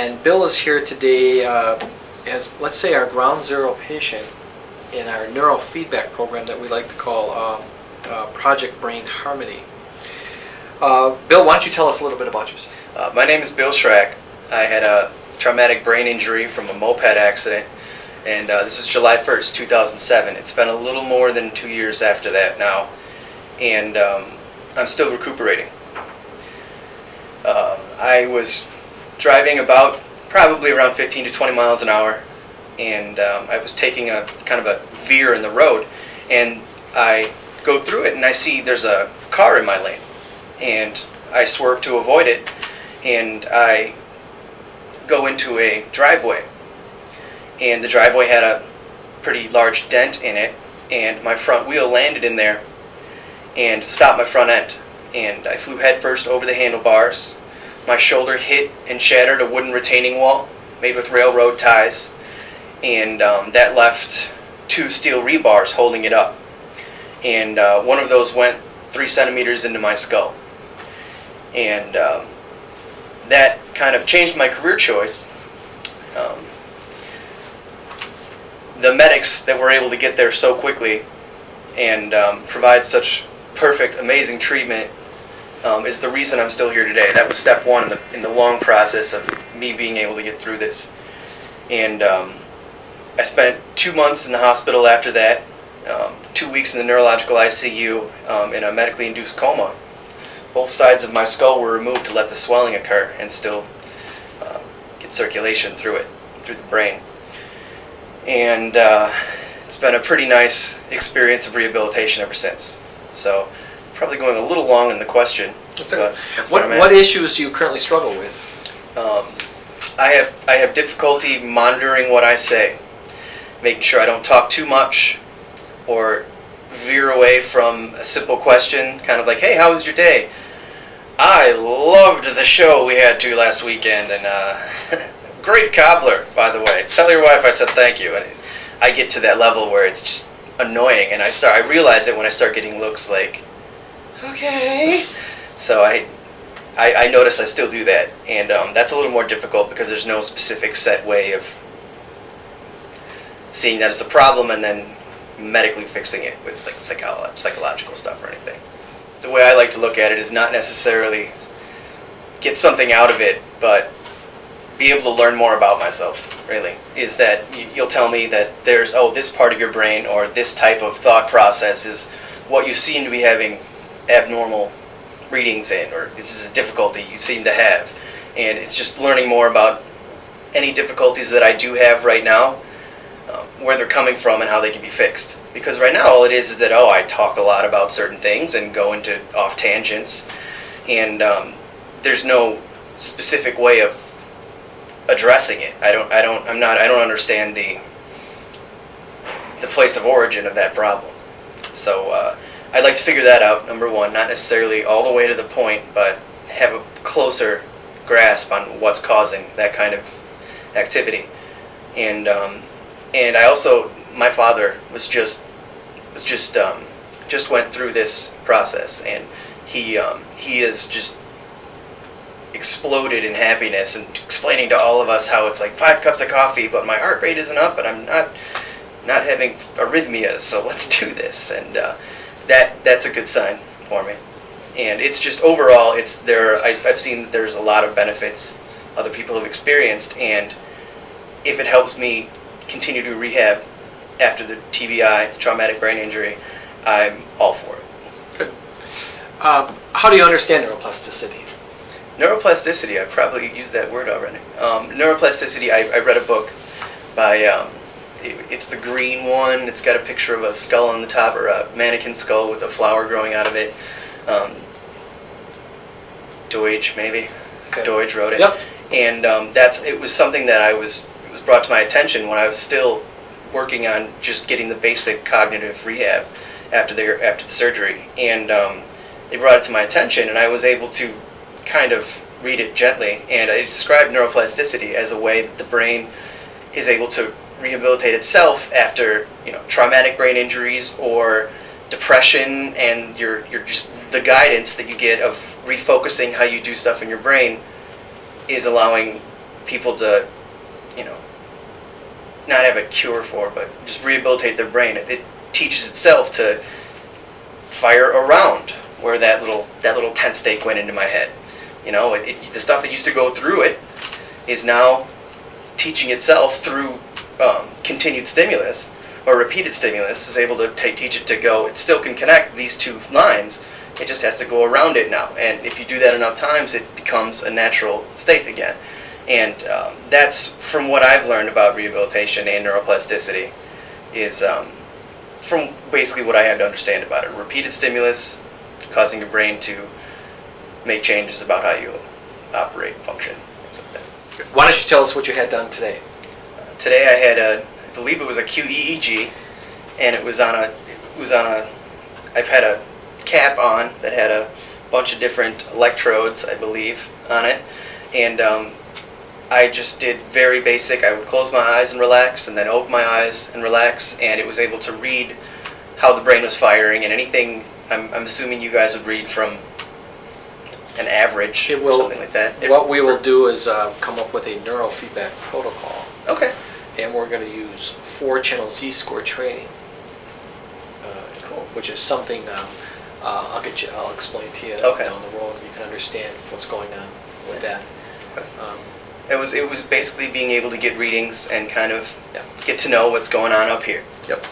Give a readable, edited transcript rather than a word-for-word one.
And Bill is here today as, let's say, our ground zero patient in our neurofeedback program that we like to call Project Brain Harmony. Bill, why don't you tell us a little bit about yourself? My name is Bill Schrack. I had a traumatic brain injury from a moped accident, and this was July 1st, 2007. It's been a little more than 2 years after that now, and I'm still recuperating. I was driving probably around 15 to 20 miles an hour, and I was taking a kind of a veer in the road, and I go through it and I see there's a car in my lane, and I swerve to avoid it, and I go into a driveway, and the driveway had a pretty large dent in it, and my front wheel landed in there and stopped my front end, and I flew headfirst over the handlebars. My shoulder hit and shattered a wooden retaining wall made with railroad ties, and that left 2 steel rebars holding it up, and one of those went 3 centimeters into my skull, and that kind of changed my career choice. The medics that were able to get there so quickly and provide such perfect, amazing treatment is the reason I'm still here today. That was step one in the long process of me being able to get through this. And I spent 2 months in the hospital after that, 2 weeks in the neurological ICU in a medically induced coma. Both sides of my skull were removed to let the swelling occur and still get circulation through the brain. And it's been a pretty nice experience of rehabilitation ever since. So, probably going a little long in the question. That's what issues do you currently struggle with? I have difficulty monitoring what I say, making sure I don't talk too much or veer away from a simple question, kind of like, hey, how was your day? I loved the show we had last weekend, and great cobbler, by the way. Tell your wife I said thank you. And I get to that level where it's just annoying, and I realize it when I start getting looks like, okay. So I notice I still do that, and that's a little more difficult because there's no specific set way of seeing that as a problem and then medically fixing it with like psychological stuff or anything. The way I like to look at it is not necessarily get something out of it, but be able to learn more about myself, really. Is that you'll tell me that there's, this part of your brain or this type of thought process is what you seem to be having abnormal readings in, or this is a difficulty you seem to have. And it's just learning more about any difficulties that I do have right now, where they're coming from and how they can be fixed. Because right now all it is that, I talk a lot about certain things and go into off tangents, and there's no specific way of addressing it. I don't understand the place of origin of that problem. So I'd like to figure that out, number one, not necessarily all the way to the point, but have a closer grasp on what's causing that kind of activity. And I also, my father just went through this process, and he has just exploded in happiness and explaining to all of us how it's like 5 cups of coffee, but my heart rate isn't up, and I'm not having arrhythmias, so let's do this. And that's a good sign for me. And it's just overall, I've seen that there's a lot of benefits other people have experienced, and if it helps me continue to rehab after the TBI, traumatic brain injury, I'm all for it. Good. How do you understand neuroplasticity? Neuroplasticity, I probably used that word already. Neuroplasticity, I read a book by, it's the green one. It's got a picture of a skull on the top, or a mannequin skull with a flower growing out of it. Deutsch, maybe. Okay. Deutsch wrote it. Yep. And it was something that it was brought to my attention when I was still working on just getting the basic cognitive rehab after the surgery. And they brought it to my attention, and I was able to kind of read it gently. And I described neuroplasticity as a way that the brain is able to rehabilitate itself after traumatic brain injuries or depression, and you're just the guidance that you get of refocusing how you do stuff in your brain is allowing people to, you know, not have a cure for, but just rehabilitate their brain. It teaches itself to fire around where that little tent stake went into my head. You know, the stuff that used to go through it is now teaching itself through continued stimulus or repeated stimulus, is able to teach it to go. It still can connect these two lines. It just has to go around it now. And if you do that enough times, it becomes a natural state again. And that's from what I've learned about rehabilitation and neuroplasticity, is from basically what I had to understand about it. Repeated stimulus causing your brain to make changes about how you operate, function, things like that. Why don't you tell us what you had done today? Today I had I believe it was a QEEG, and it was on a, I've had a cap on that had a bunch of different electrodes, I believe, on it, and I just did very basic. I would close my eyes and relax, and then open my eyes and relax, and it was able to read how the brain was firing, and anything, I'm assuming you guys would read from an average It or will- something like that. What we will do is come up with a neurofeedback protocol, Okay. and we're going to use 4-channel Z-score training, Cool. which is something I'll explain to you Okay. down the road. You can understand what's going on with that. Okay. Um, It was basically being able to get readings and kind of Yeah. get to know what's going on up here. Yep.